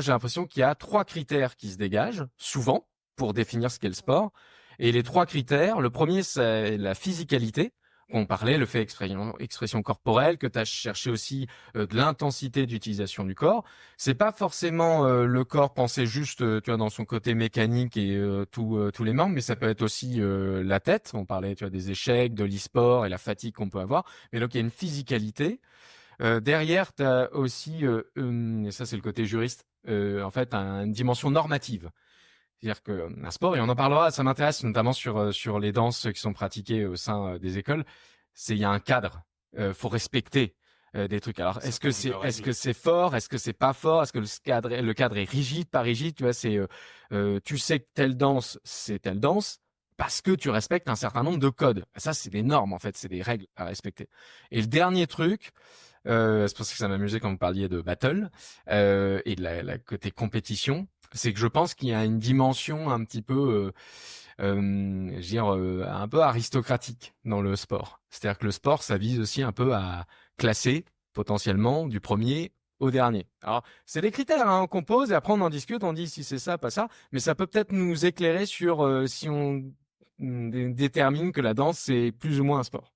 j'ai l'impression qu'il y a 3 critères qui se dégagent, souvent, pour définir ce qu'est le sport. Et les 3 critères, le premier, c'est la physicalité. On parlait, le fait expression corporelle, que tu as cherché aussi de l'intensité d'utilisation du corps. C'est pas forcément le corps pensé juste, tu vois, dans son côté mécanique et tous les membres, mais ça peut être aussi la tête. On parlait, tu vois, des échecs, de l'e-sport et la fatigue qu'on peut avoir. Mais donc il y a une physicalité. Derrière, tu as aussi, et ça c'est le côté juriste, en fait, une dimension normative. C'est-à-dire qu'un sport, et on en parlera, ça m'intéresse notamment sur les danses qui sont pratiquées au sein des écoles, il y a un cadre, faut respecter des trucs. Alors, Un certain nombre de est-ce règles. que c'est fort, est-ce que c'est pas fort, est-ce que le cadre est rigide, pas rigide, tu vois, tu sais que telle danse, c'est telle danse, parce que tu respectes un certain nombre de codes. Ça, c'est des normes, en fait, c'est des règles à respecter. Et le dernier truc, c'est pour ça que ça m'amusait quand vous parliez de battle et de la côté compétition. C'est que je pense qu'il y a une dimension un petit peu, je veux dire, un peu aristocratique dans le sport. C'est-à-dire que le sport, ça vise aussi un peu à classer potentiellement du premier au dernier. Alors, c'est des critères hein, qu'on pose et après on en discute, on dit si c'est ça, pas ça, mais ça peut peut-être nous éclairer sur si on détermine que la danse c'est plus ou moins un sport.